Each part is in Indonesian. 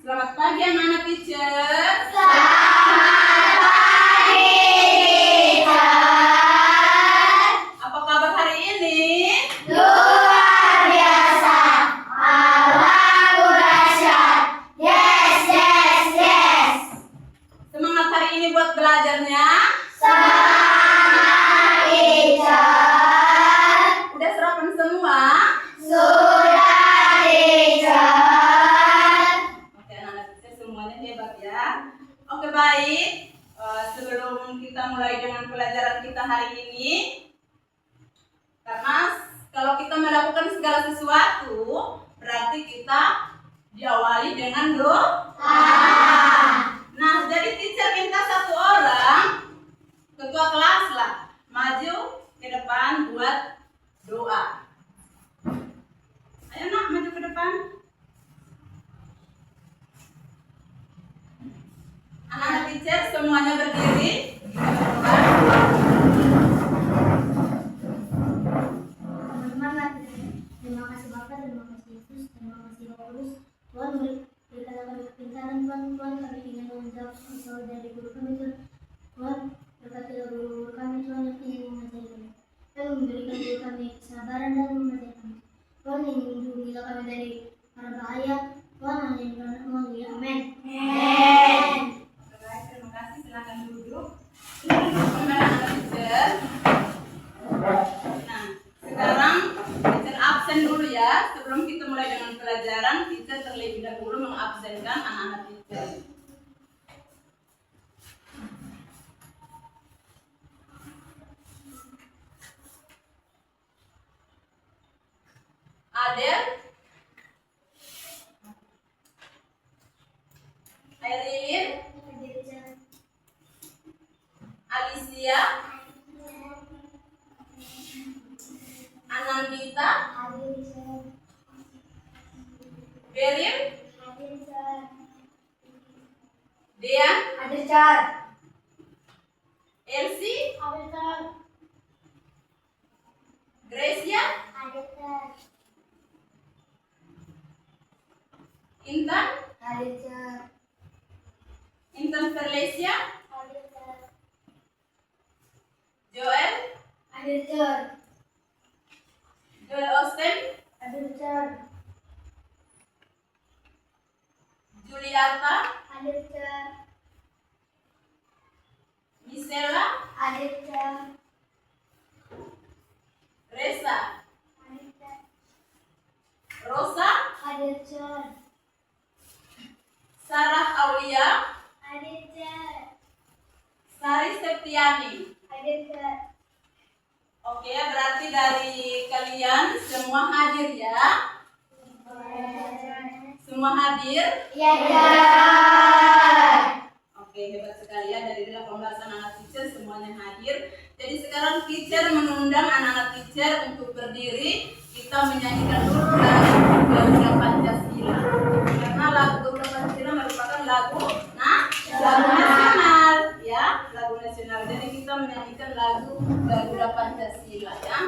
Selamat pagi anak-anak teacher. Selamat pagi, teacher. Apa kabar hari ini? Luar biasa. Allahu dahsyat. Yes, yes, yes. Semangat hari ini buat belajarnya. Semangat, teacher. Udah sarapan semua? Sudah, teacher. Oke anak-anak teacher semuanya hebat ya. Oke baik. Sebelum kita mulai dengan pelajaran kita hari ini, karena kalau kita melakukan segala sesuatu, berarti kita diawali dengan doa. Nah, jadi teacher minta satu orang, ketua kelas lah, maju ke depan buat doa. Ayo nak, maju ke depan. Anak-anak teacher semuanya berdiri. Teman-teman, terima kasih Bapak, terima kasih Yesus, terima kasih Roh Kudus. Tuhan berikan kami kepintaran, Tuhan kami ingin menjawab soal dari guru kami, Tuhan berkati guru kami, Tuhan yang ingin mengajari kami, dan memberikan guru kami kesabaran dan mengajari kami. Tuhan yang melindungi kami dari para bahaya, Tuhan hanya di dalam nama Dia, amin. Baik, terima kasih. Silakan duduk. Anak-anak teacher. Nah, sekarang teacher absen dulu ya. Sebelum kita mulai dengan pelajaran, teacher terlebih dahulu mengabsenkan anak-anak teacher. Adel, Airin, Alicia, Anandita, Berim, Dean, Elsie, Gracia, Intan Verlesia, Joel Austin, Juliata, Gisela, Reza, Rosa, Sarah Aulia, Sari Septiani. Oke, berarti dari kalian semua hadir ya? Semua hadir? Oke, hebat sekali ya, dari 18 anak teacher semuanya hadir. Jadi sekarang teacher mengundang anak-anak teacher untuk berdiri. Kita menyanyikan dulu lagu Garuda Pancasila. Karena lagu Garuda Pancasila merupakan lagu nasional ya, lagu nasional. Jadi kita menyanyikan lagu Garuda Pancasila ya.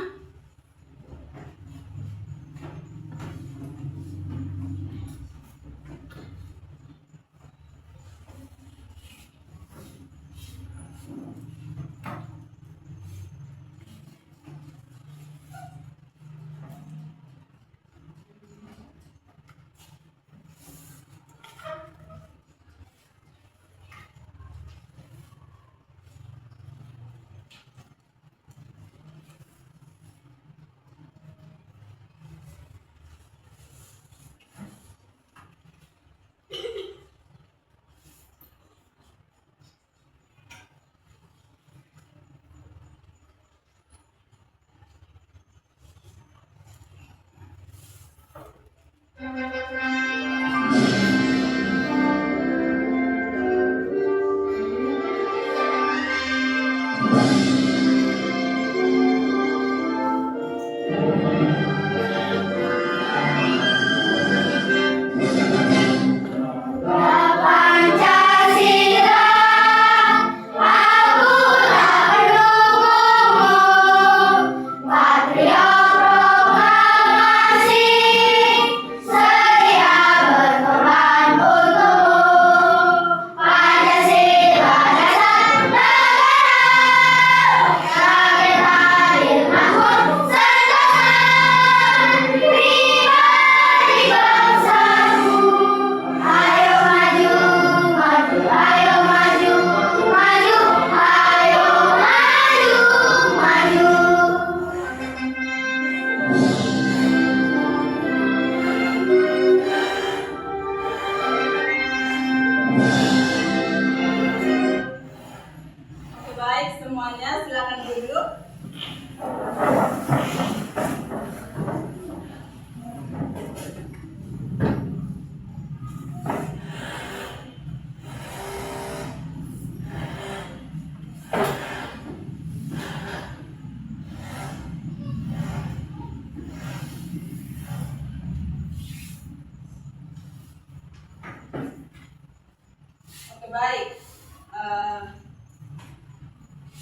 baik.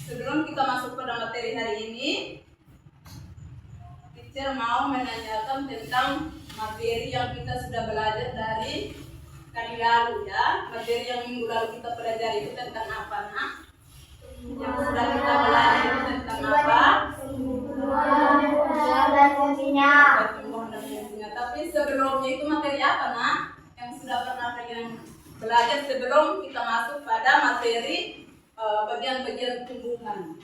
Sebelum kita masuk pada materi hari ini, teacher mau menanyakan tentang materi yang kita sudah belajar dari kali lalu ya. Materi yang minggu lalu kita pelajari itu tentang apa, nak? Yang sudah kita belajar itu tentang apa? Pertumbuhan dan fungsinya. Tapi sebelumnya itu materi apa, nak? Yang sudah pernah kalian belajar sebelum kita masuk pada materi bagian-bagian tumbuhan.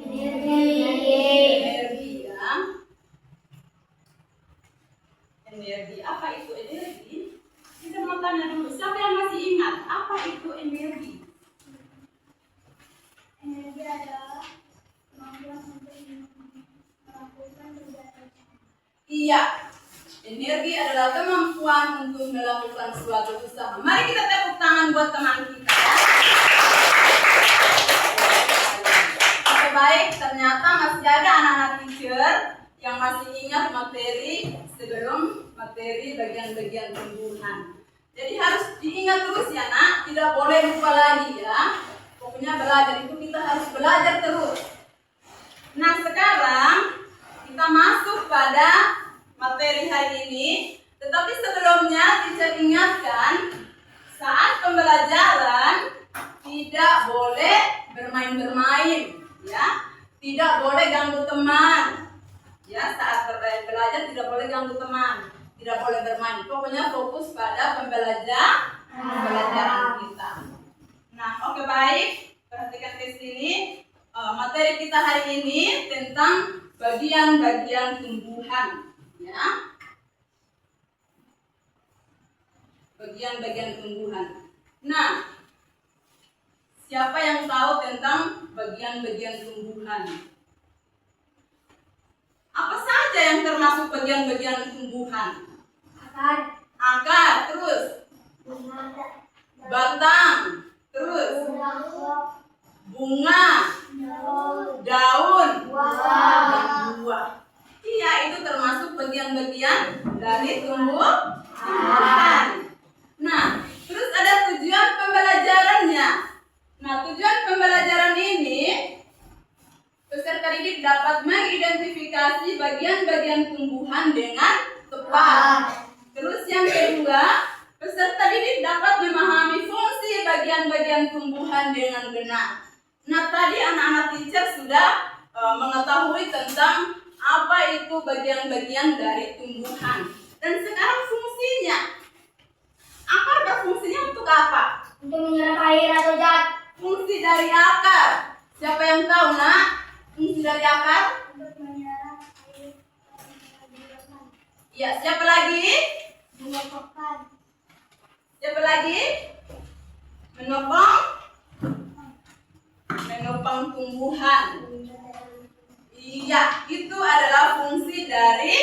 Energi ya. Energi. Apa itu energi? Kita mau tanya dulu, siapa yang masih ingat apa itu energi? Energi adalah kemampuan untuk melakukan kegiatan. Iya. Energi adalah kemampuan untuk melakukan suatu usaha. Mari kita tepuk tangan buat teman kita ya. Oke baik, ternyata masih ada anak-anak teacher yang masih ingat materi sebelum materi bagian-bagian tumbuhan. Jadi harus diingat terus ya nak, tidak boleh lupa lagi ya. Pokoknya belajar itu kita harus belajar terus. Nah sekarang kita masuk pada materi hari ini. Tetapi sebelumnya teacher ingatkan, saat pembelajaran tidak boleh bermain-bermain ya. Tidak boleh ganggu teman. Ya, saat belajar tidak boleh ganggu teman, tidak boleh bermain. Pokoknya fokus pada pembelajaran kita. Nah, oke baik. Perhatikan ke sini. Materi kita hari ini tentang bagian-bagian tumbuhan, ya. Bagian-bagian tumbuhan. Nah, siapa yang tahu tentang bagian-bagian tumbuhan? Apa saja yang termasuk bagian-bagian tumbuhan? Akar, terus batang, terus bunga, daun, dan buah. Iya, itu termasuk bagian-bagian dari tumbuhan. Nah, terus ada tujuan pembelajarannya. Nah, tujuan pembelajaran ini peserta didik dapat mengidentifikasi bagian-bagian tumbuhan dengan tepat. Terus yang kedua, peserta didik dapat memahami fungsi bagian-bagian tumbuhan dengan benar. Nah, tadi anak-anak teacher sudah mengetahui tentang apa itu bagian-bagian dari tumbuhan. Dan sekarang fungsinya. Akar berfungsinya untuk apa? Untuk menyerap air atau zat. Fungsi dari akar. Siapa yang tahu, nak? Fungsi dari akar? Untuk menyerap air. Ya, siapa lagi? Menopang. Siapa lagi? Menopang tumbuhan. Iya, itu adalah fungsi dari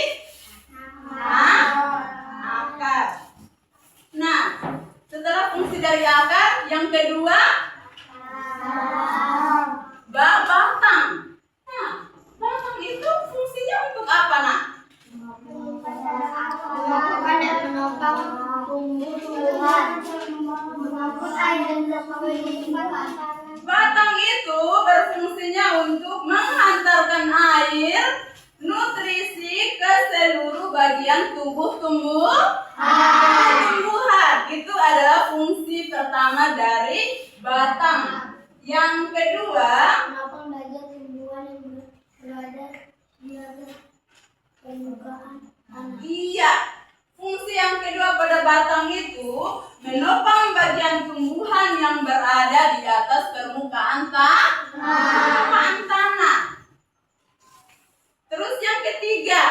akar. Nah, setelah fungsi dari akar, yang kedua batang. Nah, batang itu fungsinya untuk apa, nak? Menopang dan menopang tumbuh-tumbuhan. Mengangkut air dan tempat. Batang itu berfungsinya untuk menghantarkan air, nutrisi ke seluruh bagian tubuh tumbuhan. Itu adalah fungsi pertama dari batang. Yang kedua, Menopang bagian tumbuhan yang berada di atas permukaan tanah. iya, fungsi yang kedua pada batang itu menopang bagian tumbuhan yang berada di atas permukaan tanah. Terus yang ketiga,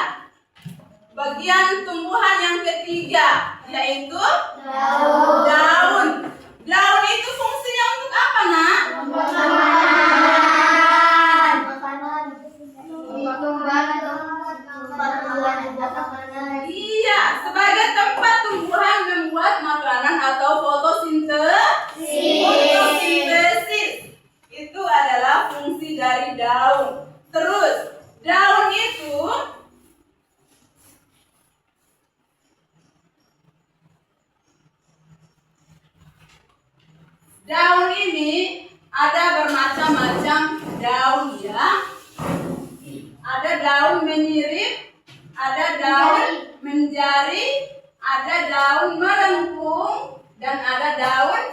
bagian tumbuhan yang ketiga yaitu daun. Daun itu fungsinya untuk apa, nak? Iya, sebagai tempat tumbuhan membuat makanan atau fotosintesis. Itu adalah fungsi dari daun. Terus, daun itu Daun ini ada bermacam-macam daun ya. Ada daun menyirip, ada daun menjari, ada daun melengkung, dan ada daun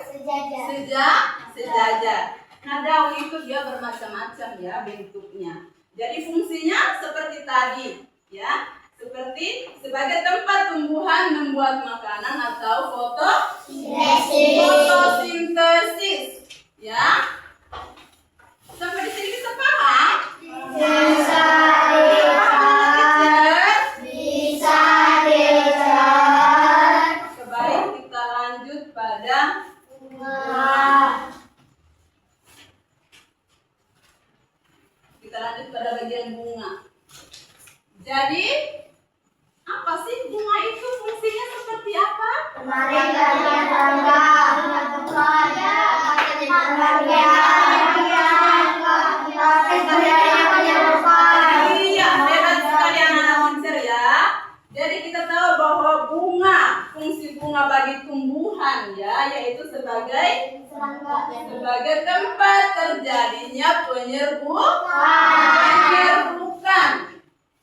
sejajar. Nah, daun itu dia bermacam-macam ya bentuknya. Jadi fungsinya seperti tadi ya, seperti sebagai tempat tumbuhan membuat makanan atau fotosintesis ya. Sampai di sini bisa paham? Bisa, Sebaik kita lanjut pada bagian bunga. Jadi apa sih bunga itu fungsinya seperti apa? kemarin kalian tanggal Iya, hebat sekali anak-anak Moncer ya. Jadi kita tahu bahwa fungsi bunga bagi tumbuhan ya, yaitu sebagai tempat terjadinya penyerbukan.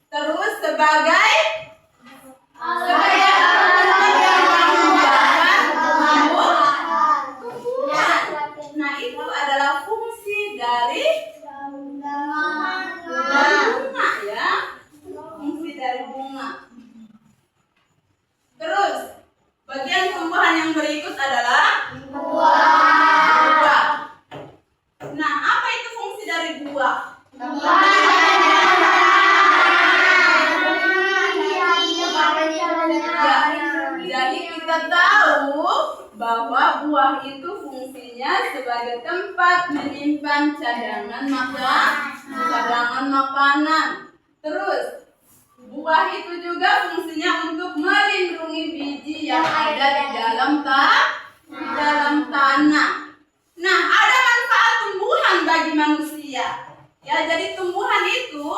Terus sebagai alat yang menumbuhkan tumbuhan. Nah, itu adalah fungsi dari bunga ya. Fungsi dari bunga. Terus bagian tumbuhan yang berikut adalah buah. Nah, apa itu fungsi dari buah? Jadi kita tahu bahwa buah itu fungsinya sebagai tempat menyimpan cadangan makanan. Terus buah itu juga fungsinya untuk melindungi biji yang ada di dalam tanah. Nah, ada manfaat tumbuhan bagi manusia. Ya, jadi tumbuhan itu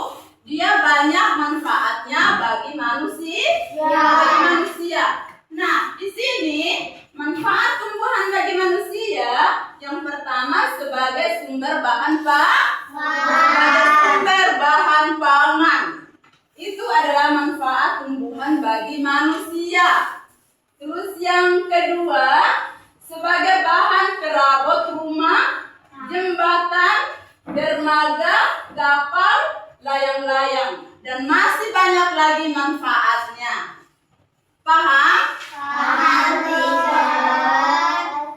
dia banyak manfaatnya bagi manusia. Nah, di sini manfaat tumbuhan bagi manusia yang pertama sebagai sumber bahan pangan. Itu adalah manfaat tumbuhan bagi manusia. Terus yang kedua, sebagai bahan perabot rumah, jembatan, dermaga, kapal, layang-layang, dan masih banyak lagi manfaatnya. Paham?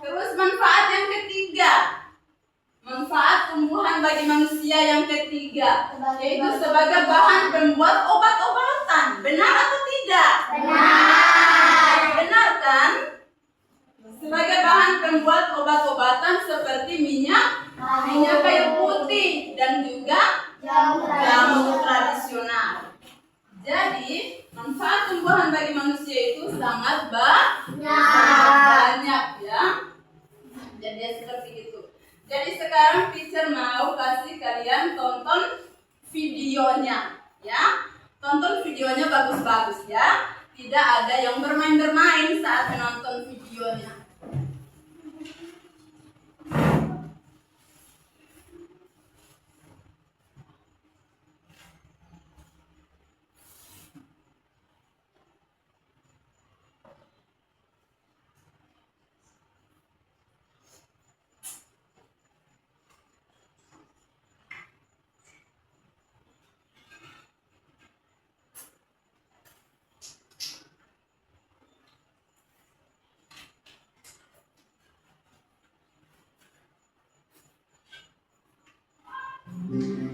Terus manfaat yang ketiga, manfaat tumbuhan bagi manusia yang ketiga, yaitu sebagai bahan pembuat obat-obatan. Benar atau tidak? Benar kan? Sebagai bahan pembuat obat-obatan seperti minyak kayu putih dan juga jamu tradisional. Jadi manfaat tumbuhan bagi manusia itu sangat banyak ya. Jadi seperti itu. Jadi sekarang teacher mau kasih kalian tonton videonya ya. Tonton videonya bagus-bagus ya. Tidak ada yang bermain-bermain saat menonton videonya.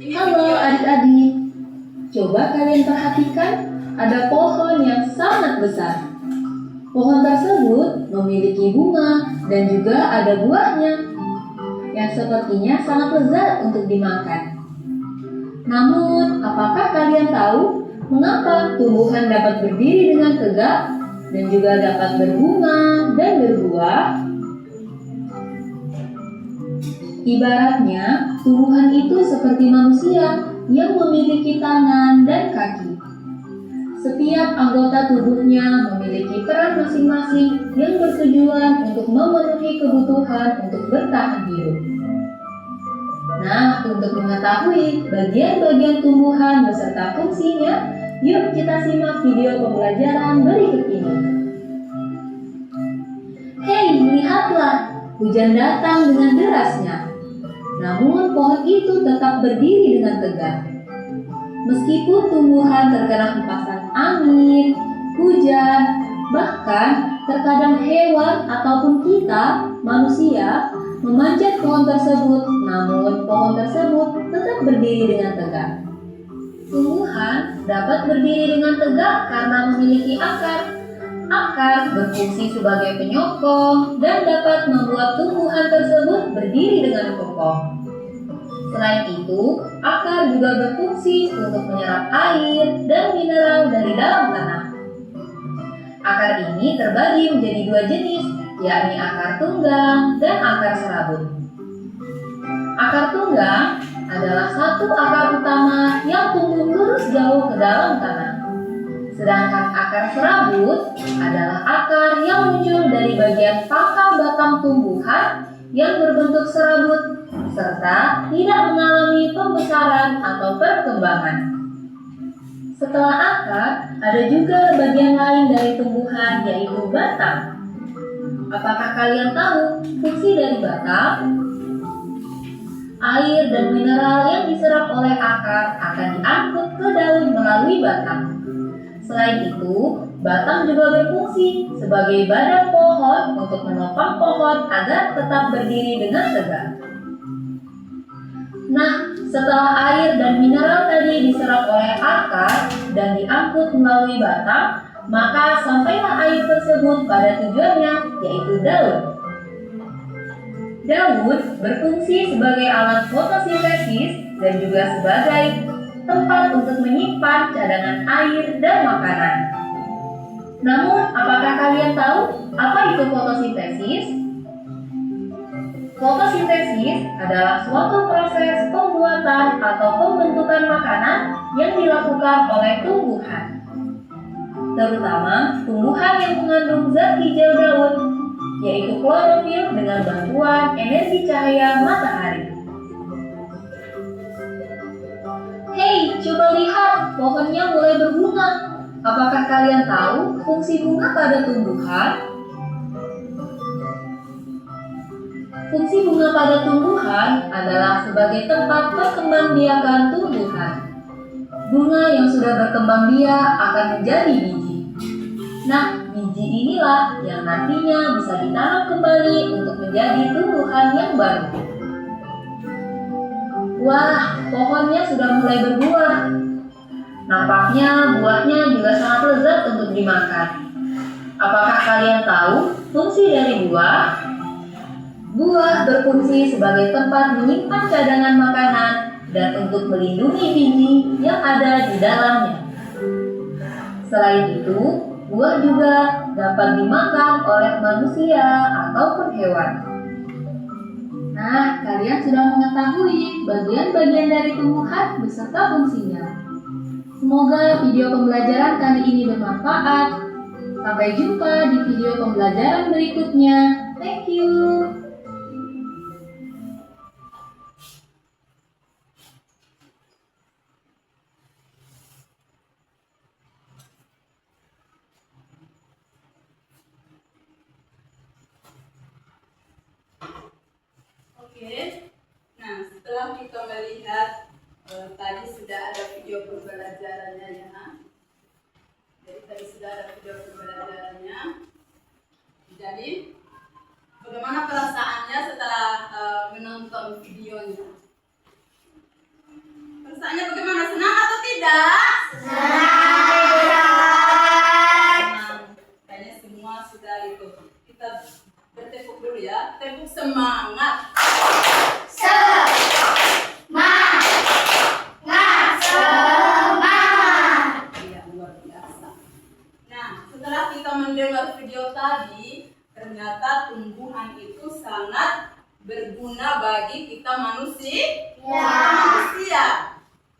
Halo adik-adik, coba kalian perhatikan ada pohon yang sangat besar. Pohon tersebut memiliki bunga dan juga ada buahnya yang sepertinya sangat lezat untuk dimakan. Namun, apakah kalian tahu mengapa tumbuhan dapat berdiri dengan tegak dan juga dapat berbunga dan berbuah? Ibaratnya, tumbuhan itu seperti manusia yang memiliki tangan dan kaki. Setiap anggota tubuhnya memiliki peran masing-masing yang bertujuan untuk memenuhi kebutuhan untuk bertahan hidup. Nah, untuk mengetahui bagian-bagian tumbuhan beserta fungsinya, yuk kita simak video pembelajaran berikut ini. Hei, lihatlah, hujan datang dengan derasnya. Namun pohon itu tetap berdiri dengan tegak. Meskipun tumbuhan terkena hempasan angin, hujan, bahkan terkadang hewan ataupun kita, manusia, memanjat pohon tersebut, namun pohon tersebut tetap berdiri dengan tegak. Tumbuhan dapat berdiri dengan tegak karena memiliki akar. Akar berfungsi sebagai penyokong dan dapat membuat tumbuhan tersebut berdiri dengan kokoh. Selain itu, akar juga berfungsi untuk menyerap air dan mineral dari dalam tanah. Akar ini terbagi menjadi dua jenis, yakni akar tunggang dan akar serabut. Akar tunggang adalah satu akar utama yang tumbuh lurus jauh ke dalam tanah. Sedangkan akar serabut adalah akar yang muncul dari bagian pangkal batang tumbuhan yang berbentuk serabut serta tidak mengalami pembesaran atau perkembangan. Setelah akar, ada juga bagian lain dari tumbuhan yaitu batang. Apakah kalian tahu fungsi dari batang? Air dan mineral yang diserap oleh akar akan diangkut ke daun melalui batang. Selain itu, batang juga berfungsi sebagai badan pohon untuk menopang pohon agar tetap berdiri dengan tegak. Nah, setelah air dan mineral tadi diserap oleh akar dan diangkut melalui batang, maka sampailah air tersebut pada tujuannya, yaitu daun. Daun berfungsi sebagai alat fotosintesis dan juga sebagai tempat untuk menyimpan cadangan air dan makanan. Namun, apakah kalian tahu apa itu fotosintesis? Fotosintesis adalah suatu proses pembuatan atau pembentukan makanan yang dilakukan oleh tumbuhan, terutama tumbuhan yang mengandung zat hijau daun, yaitu klorofil dengan bantuan energi cahaya matahari. Hei, coba lihat, pohonnya mulai berbunga. Apakah kalian tahu fungsi bunga pada tumbuhan? Fungsi bunga pada tumbuhan adalah sebagai tempat perkembangbiakan tumbuhan. Bunga yang sudah berkembang biak akan menjadi biji. Nah, biji inilah yang nantinya bisa ditanam kembali untuk menjadi tumbuhan yang baru. Wah, pohonnya sudah mulai berbuah. Nampaknya buahnya juga sangat lezat untuk dimakan. Apakah kalian tahu fungsi dari buah? Buah berfungsi sebagai tempat menyimpan cadangan makanan dan untuk melindungi biji yang ada di dalamnya. Selain itu, buah juga dapat dimakan oleh manusia ataupun hewan. Nah, kalian sudah mengetahui bagian-bagian dari tumbuhan beserta fungsinya. Semoga video pembelajaran kali ini bermanfaat. Sampai jumpa di video pembelajaran berikutnya. Thank you. Oke, nah setelah kita melihat tadi sudah ada video pembelajarannya ya. Jadi tadi sudah ada video pembelajarannya. Jadi bagaimana perasaannya setelah menonton videonya? Perasaannya bagaimana? Senang atau tidak? Senang. Kayaknya semua sudah itu. Kita bertepuk dulu ya. Tepuk semangat. Iya, luar biasa. Nah, setelah kita mendengar video tadi, ternyata tumbuhan itu sangat berguna bagi kita manusia.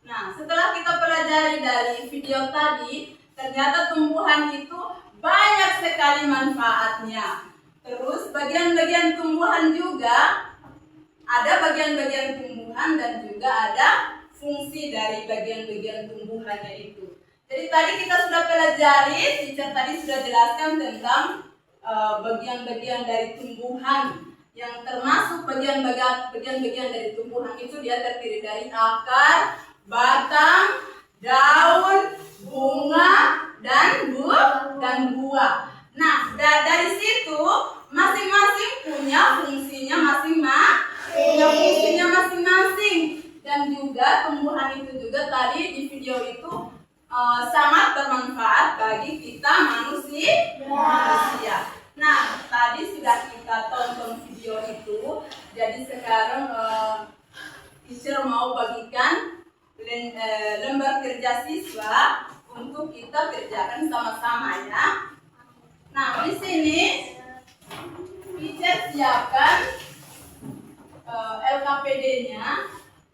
Nah, setelah kita pelajari dari video tadi, Ternyata tumbuhan itu banyak sekali manfaatnya. Terus bagian-bagian tumbuhan juga, ada bagian-bagian tumbuhan dan juga ada fungsi dari bagian-bagian tumbuhannya itu. Jadi tadi kita sudah pelajari, teacher tadi sudah jelaskan tentang bagian-bagian dari tumbuhan, yang termasuk bagian-bagian dari tumbuhan itu dia terdiri dari akar, batang, daun, bunga, dan buah. Nah, dari situ masing-masing punya fungsinya masing-masing. Dan juga tumbuhan itu juga tadi di video itu sangat bermanfaat bagi kita manusia. Nah, tadi sudah kita tonton video itu, jadi sekarang teacher mau bagikan lembar kerja siswa untuk kita kerjakan sama-sama ya. Nah, di sini teacher siapkan LKPD-nya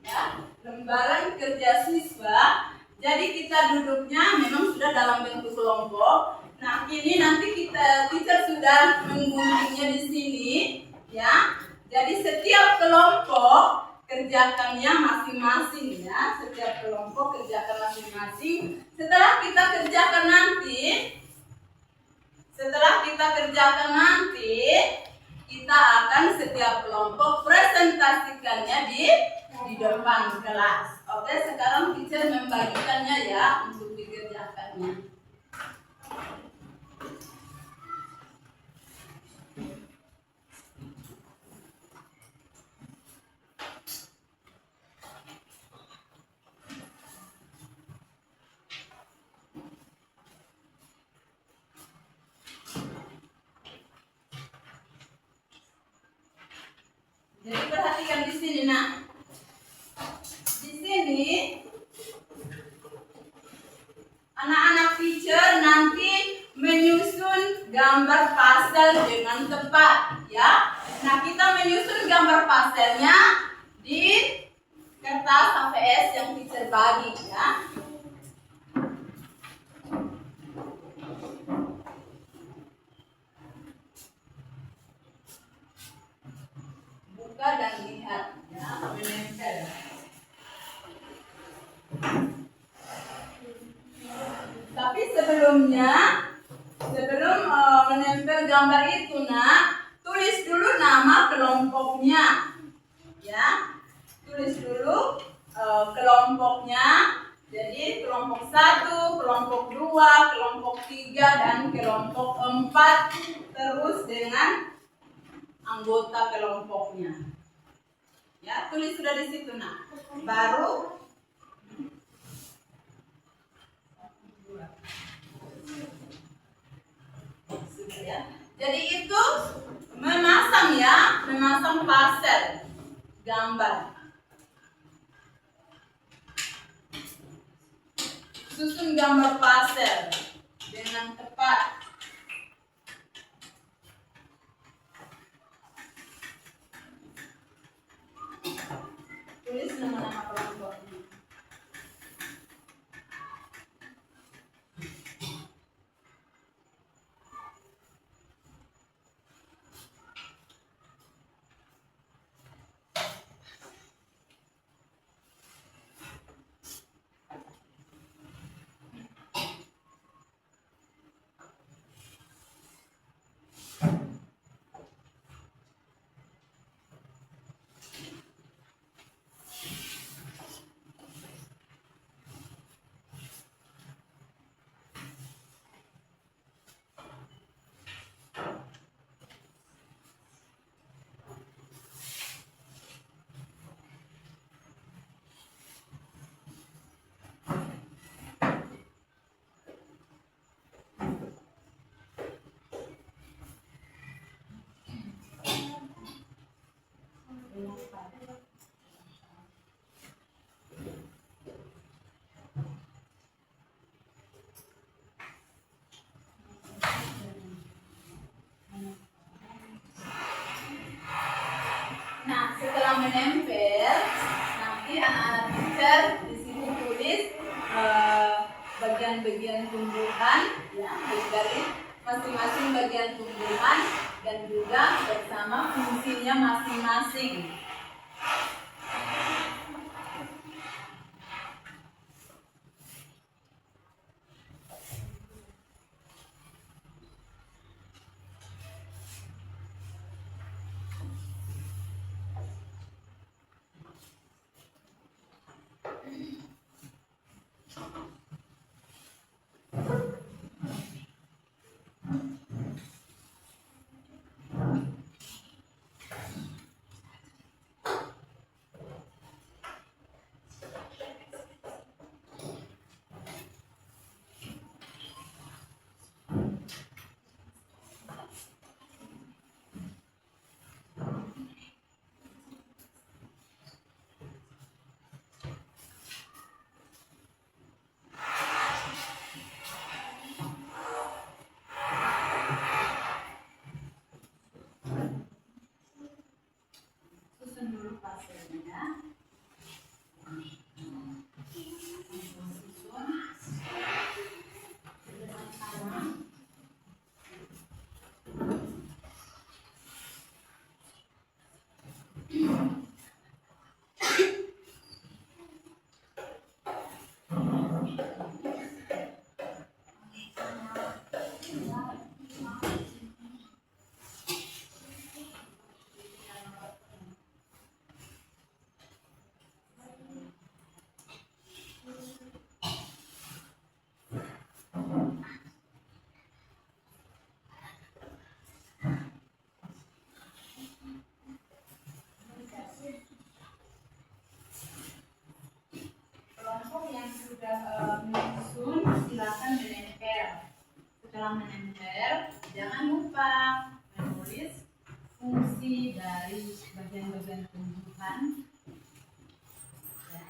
ya, lembaran kerja siswa. Jadi kita duduknya memang sudah dalam bentuk kelompok. Nah, ini nanti teacher sudah mengguntingnya di sini ya. Jadi setiap kelompok kerjakannya masing-masing ya. Setiap kelompok kerjakan masing-masing. Setelah kita kerjakan nanti, kita akan setiap kelompok presentasikannya di depan kelas. Oke, sekarang teacher membagikannya ya untuk dikerjakannya. Jadi perhatikan di sini, nak. Di sini anak-anak teacher nanti menyusun gambar pastel dengan tepat, ya. Nah, kita menyusun gambar pastelnya di kertas HVS yang teacher bagi, ya. Buka dan lihat, ya, menempel. Tapi sebelum menempel gambar itu, nak, tulis dulu nama kelompoknya, ya. Tulis dulu kelompoknya. Jadi kelompok 1, kelompok 2, kelompok 3, dan kelompok 4, terus dengan anggota kelompoknya. Ya, tulis sudah di situ, nak. Baru sudah, ya. Jadi itu memasang pastel gambar. Susun gambar pastel dengan tepat. Tulis nama-nama kelompoknya. Nah, setelah menempel, nanti anak-anak teacher di sini tulis bagian-bagian tumbuhan, ya, dari masing-masing bagian tumbuhan dan juga bersama fungsinya masing-masing. Susun dulu pasirnya. Kelompok yang sudah menyusun silakan menempel. Setelah menempel, jangan lupa menulis fungsi dari bagian-bagian tumbuhan. Ya.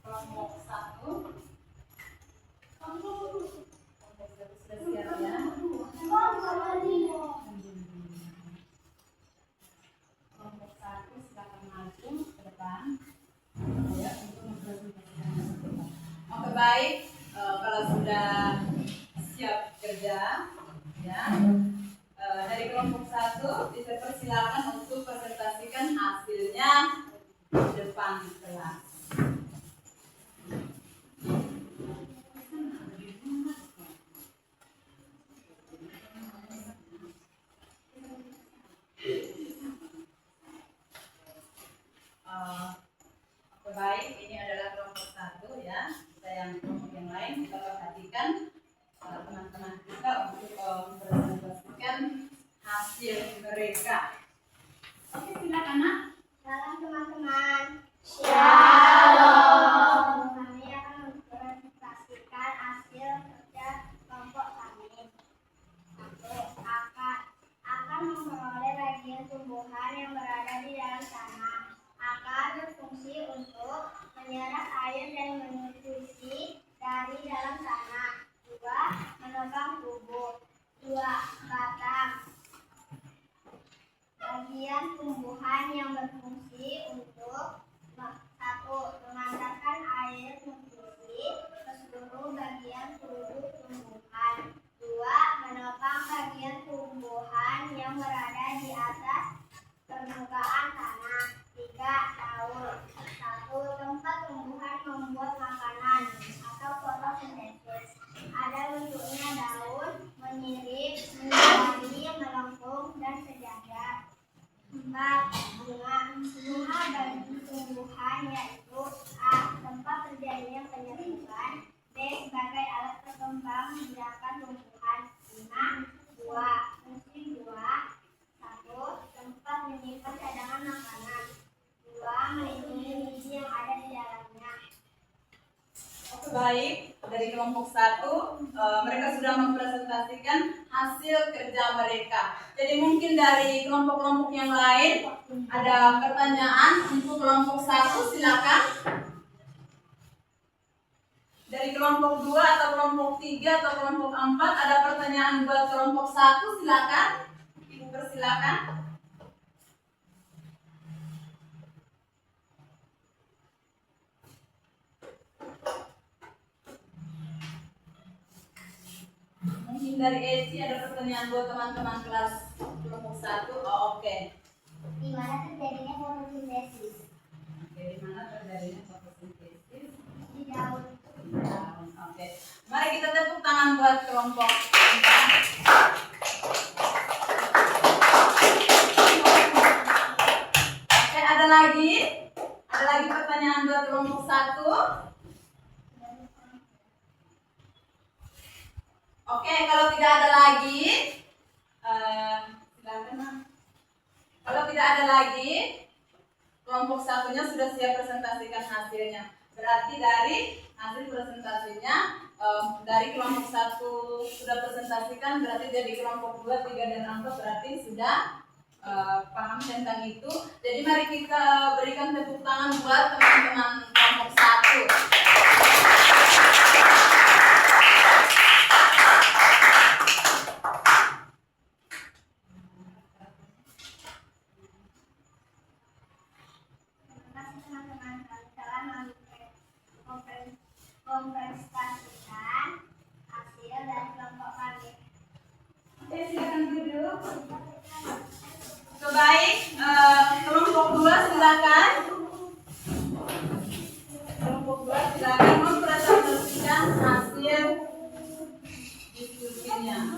Kelompok satu sudah siap ya. Kelompok satu silakan maju ke depan ya untuk mempresentasikan. Oke baik, kalau sudah siap kerja ya, dari kelompok satu dipersilakan untuk presentasikan hasilnya di depan kelas. tumbuhan yang berada di dalam tanah. Akan berfungsi untuk menyerap air dan menutrisi dari dalam tanah. 2. Menopang tubuh. 2. Batang. Bagian tumbuhan yang berfungsi untuk 1. Mengantarkan air nutrisi ke seluruh bagian tubuh tumbuhan. 2. Menopang bagian tumbuhan yang berada di atas permukaan tanah. 3. Daun. 1. Tempat tumbuhan membuat makanan atau fotosintesis. Ada bentuknya daun, menyirip, menjadi, melengkung, dan sejajar. 4. Bunga. Bunga bagi tumbuhan yaitu A. Tempat terjadinya penyerbukan. B. Sebagai alat perkembang biakan tumbuhan. 5. Buah. Fungsi buah. 1. Tempat menyimpan cadangan makanan. 2. Melindungi biji yang ada di dalamnya. Oke, baik. Dari kelompok 1, mereka sudah mempresentasikan hasil kerja mereka. Jadi mungkin dari kelompok-kelompok yang lain ada pertanyaan untuk kelompok 1, silakan. Dari kelompok 2 atau kelompok 3 atau kelompok 4 ada pertanyaan buat kelompok 1, silakan. Ibu persilakan. Mungkin dari Eci ada pertanyaan buat teman-teman kelas kelompok 1. Oh, oke. Di mana terjadinya fotosintesis? Oke, di mana terjadinya fotosintesis? Di daun. Daun. Oke. Mari kita tepuk tangan buat kelompok 4. Oke, ada lagi? Ada lagi pertanyaan buat kelompok 1? Oke, kalau tidak ada lagi, silakan, Mak. Kalau tidak ada lagi, kelompok 1-nya sudah siap presentasikan hasilnya. Berarti dari hasil presentasinya, dari kelompok 1 sudah presentasikan, berarti dari kelompok 2, 3, dan 4 berarti sudah paham tentang itu. Jadi mari kita berikan tepuk tangan buat teman-teman kelompok 1. Mempresentasikan hasil dari kelompok kami. Oke, silakan duduk. Baik, kelompok 2 silakan. Kelompok 2 silakan mempresentasikan hasil diskusinya.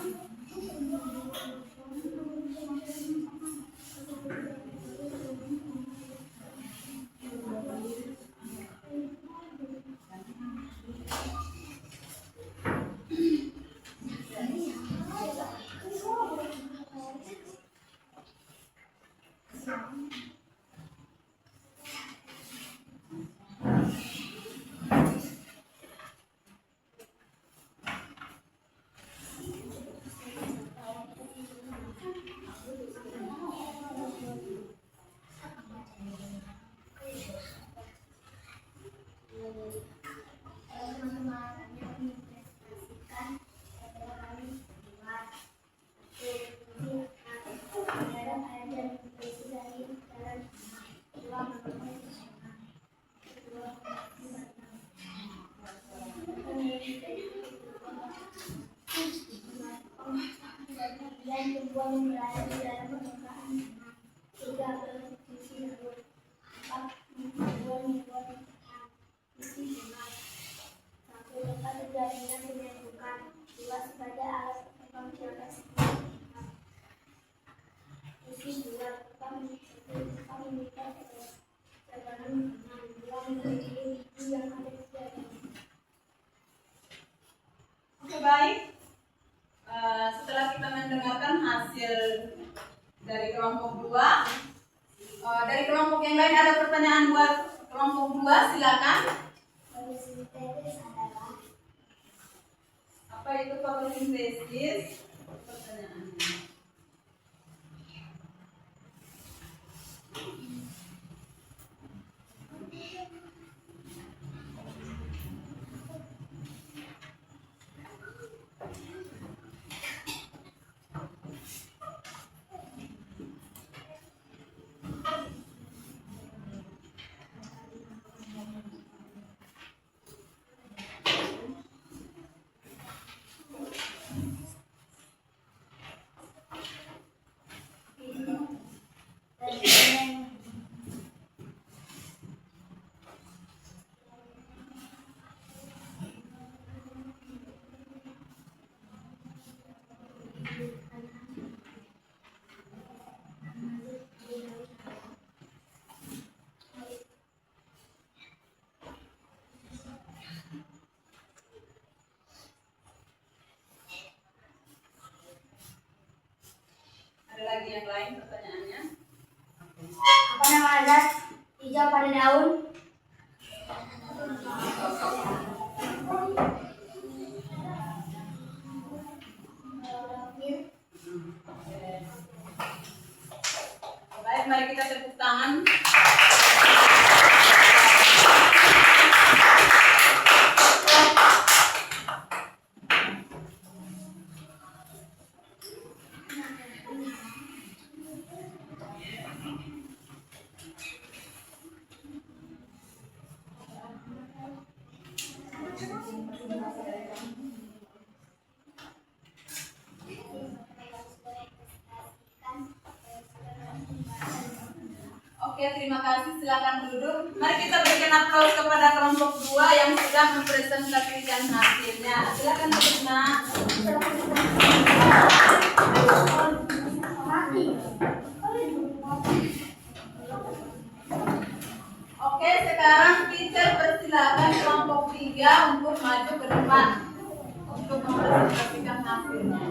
Oke, baik. Setelah kita mendengarkan hasil dari kelompok 2, dari kelompok yang lain ada pertanyaan buat kelompok 2, silakan. Fotosintesis adalah Apa itu fotosintesis? Pertanyaannya. lagi yang lain pertanyaannya. Apa nama zat hijau pada daun? Baik, mari kita tepuk tangan. Oke, terima kasih. Silakan duduk. Mari kita berikan aplaus kepada kelompok 2 yang sudah mempresentasikan hasilnya. Silakan duduk, Nak. Oke, sekarang teacher persilakan kelompok 3 untuk maju ke depan untuk mempresentasikan hasilnya.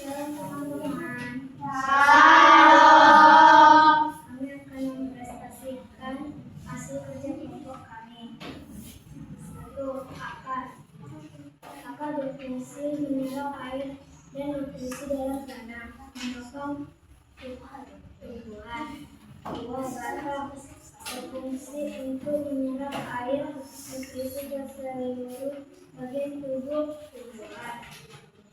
Shalom teman-teman. Kami akan mempresentasikan hasil kerja kelompok kami. 1. Akar. Akar berfungsi menyerap air dan nutrisi dalam tanah, mendorong tumbuhan. 2. Batang. Berfungsi untuk menyerap air, nutrisi dan seluruh bagian tubuh tumbuhan.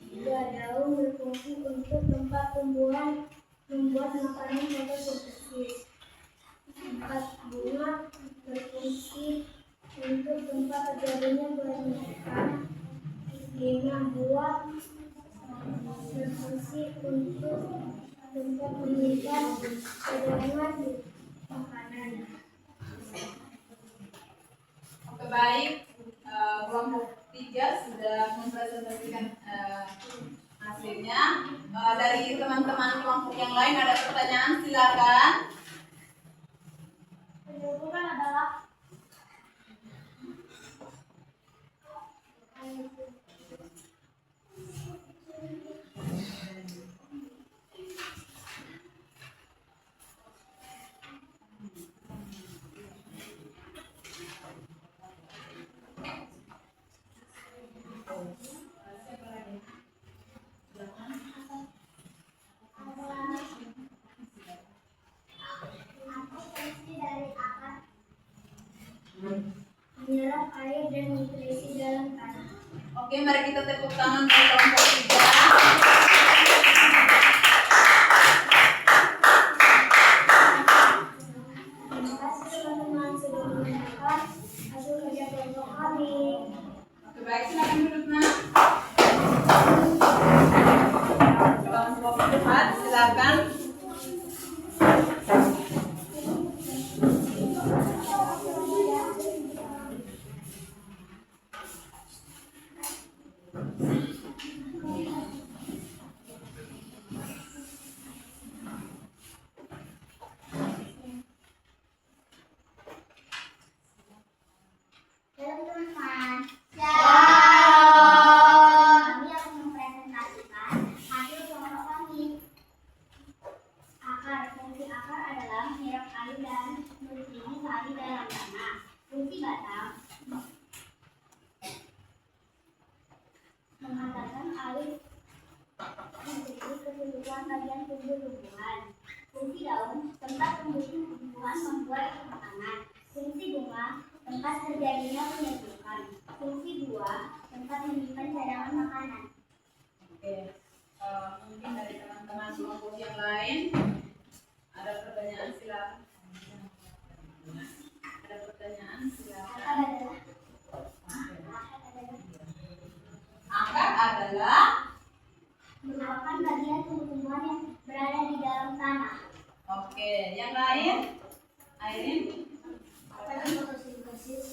3. Daun berfungsi untuk tempat tumbuhan, membuat makanan fotosintesis. 4. Bunga berfungsi untuk tempat terjadinya pernikahan. 5. Buah berfungsi untuk tempat menyimpan cadangan makanan. Oke, baik. Kelompok 3 sudah mempresentasikan hasilnya. Dari teman-teman kelompok yang lain ada pertanyaan, silakan. Penyebutan adalah menyerap air dan nutrisi dalam tanah. Oke, mari kita tepuk tangan untuk kelompok 3. Terima kasih teman-teman sudah mendengarkan hasil kerja kelompok kami. Oke, baik, silakan duduk, Nak. Kelompok 4, silakan. Halo teman-teman. Kami akan mempresentasikan hasil kelompok kami. Akar. Fungsi akar adalah menyerap air dan nutrisi sari dalam tanah. Fungsi batang menghantarkan air nutrisi ke seluruh bagian tubuh tumbuhan. Fungsi daun, tempat tumbuh tumbuhan membuat makanan. Fungsi bunga, tempat terjadinya penyembuhan. Fungsi buah, tempat menyimpan cadangan makanan. Oke, mungkin dari teman-teman kelompok yang lain ada pertanyaan, silakan. Ada pertanyaan, silakan. Akar adalah Merupakan bagian tumbuh-tumbuhan yang berada di dalam tanah. oke, yang lain? Airin? Proses fotosintesis.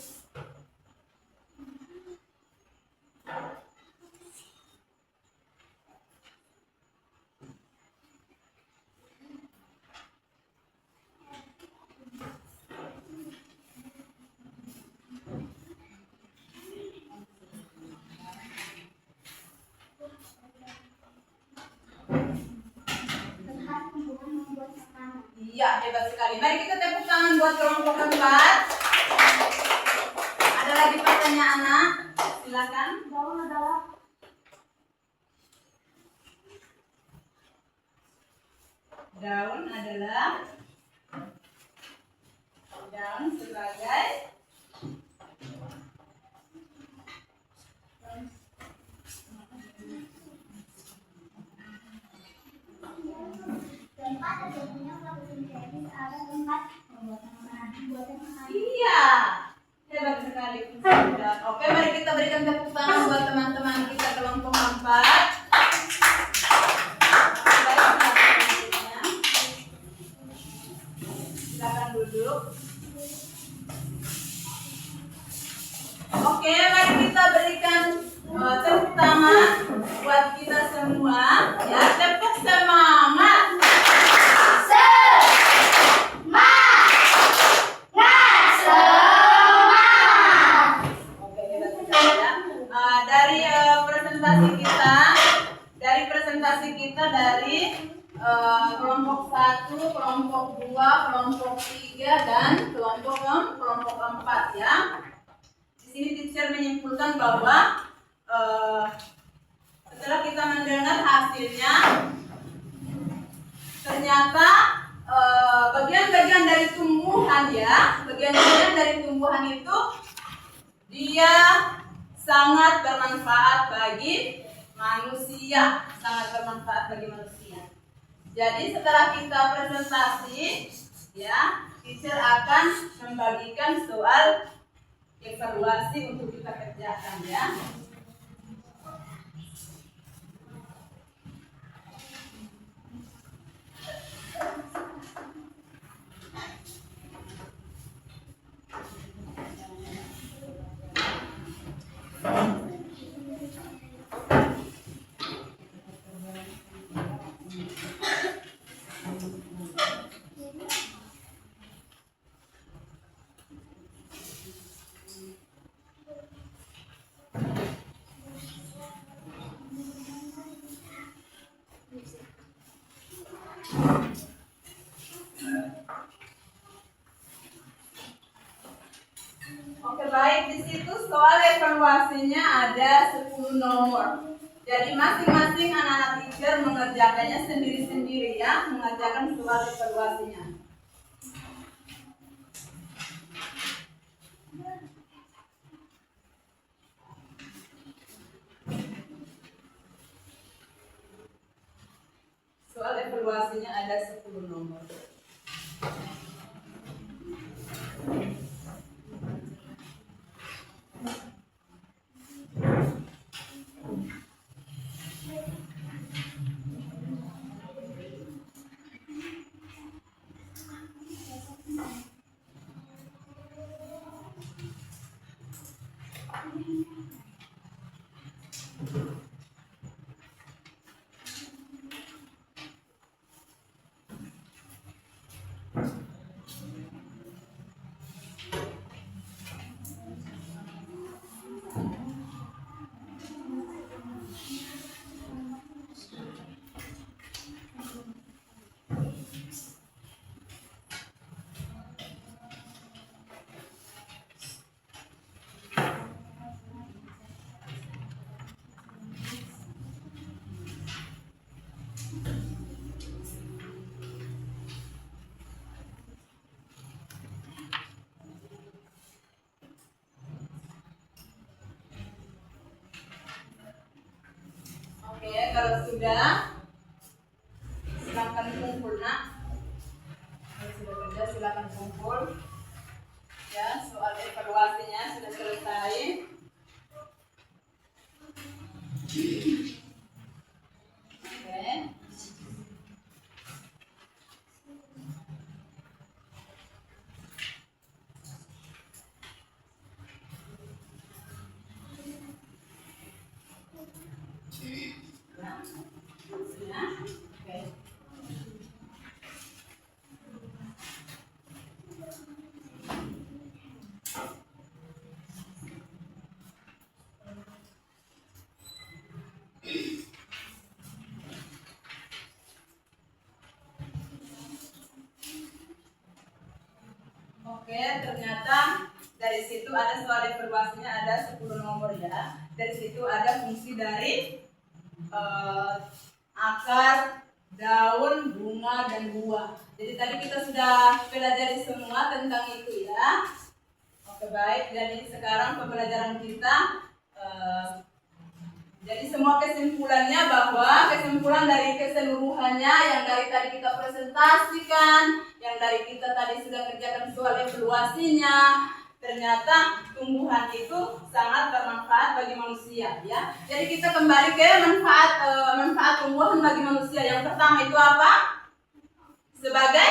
Iya, hebat sekali. Mari kita tepuk tangan buat kelompok keempat. Ada lagi pertanyaan, anak? Silakan. Daun adalah Daun adalah daun sebagai tempat terjadinya fotosintesis ada tempat pembuatan makanan. iya. Hebat sekali. Oke, mari kita berikan tepuk tangan buat teman-teman kita kelompok keempat. Silakan duduk. Oke, mari kita berikan tepuk tangan buat kita semua. Ya, tepuk semangat. Oke, hebat sekali ya. Dari presentasi kita dari kelompok 1, kelompok 2, kelompok 3 dan kelompok 4 ya. Di sini teacher menyimpulkan bahwa setelah kita mendengar hasilnya, ternyata bagian-bagian dari tumbuhan ya, bagian-bagian dari tumbuhan itu dia sangat bermanfaat bagi manusia, Jadi setelah kita presentasi, ya, teacher akan membagikan soal evaluasi untuk kita kerjakan ya. Oke, baik, di situ soal evaluasinya ada 10 nomor. Jadi masing-masing anak-anak teacher mengerjakannya sendiri-sendiri ya, mengerjakan soal evaluasinya. Soal evaluasinya ada 10 nomor. Oke, kalau sudah, silakan kumpul nak. Kalau sudah kerja, silakan kumpul. Ya, soal evaluasinya sudah selesai. Oke. Oke. dari situ ada soal evaluasinya, ada 10 nomor ya. Dari situ ada fungsi dari akar, daun, bunga, dan buah. Jadi tadi kita sudah pelajari semua tentang itu ya. Oke baik, jadi sekarang pembelajaran kita jadi semua kesimpulannya bahwa kesimpulan dari keseluruhannya yang dari tadi kita presentasikan, yang dari kita tadi sudah kerjakan soal evaluasinya, ternyata tumbuhan itu sangat bermanfaat bagi manusia ya. Jadi kita kembali ke manfaat tumbuhan bagi manusia. Yang pertama itu apa? Sebagai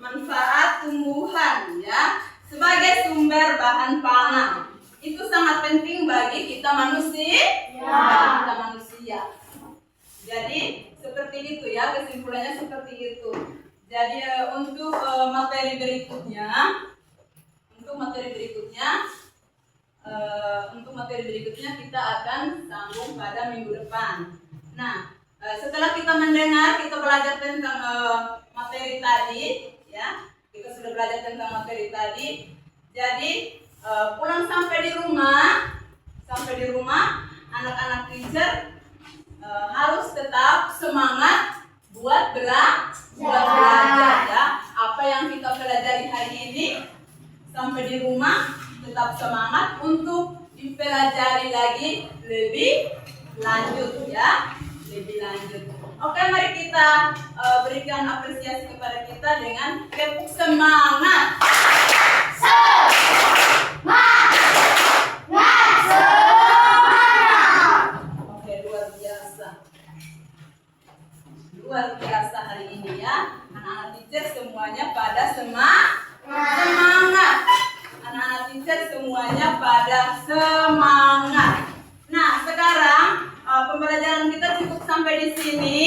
manfaat tumbuhan ya, sebagai sumber bahan pangan. Itu sangat penting bagi kita manusia. Jadi seperti itu ya, kesimpulannya seperti itu. Jadi untuk materi berikutnya kita akan sambung pada minggu depan. Nah, setelah kita mendengar, kita belajar tentang materi tadi, ya, kita sudah belajar tentang materi tadi. Jadi pulang sampai di rumah, anak-anak teacher harus tetap semangat buat belajar ya. Apa yang kita pelajari hari ini sampai di rumah tetap semangat untuk dipelajari lagi lebih lanjut ya, lebih lanjut. Oke, mari kita berikan apresiasi kepada kita dengan tepuk semangat. Oke, luar biasa hari ini ya. Anak-anak teacher semuanya pada semangat. Anak-anak teacher semuanya pada semangat. Nah, sekarang pembelajaran kita cukup sampai di sini.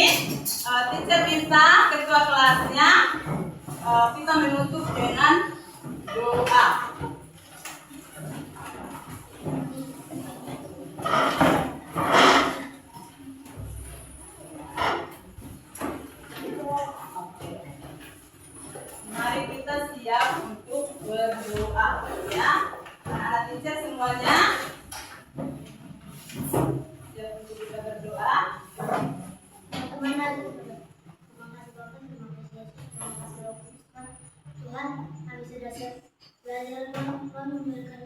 Teacher kita, ketua kelasnya, kita menutup dengan doa. Mari kita siap untuk berdoa ya. Anak-anak teacher semuanya siap untuk kita berdoa. Tuhan, kami sudah siap belajar, Tuhan memberikan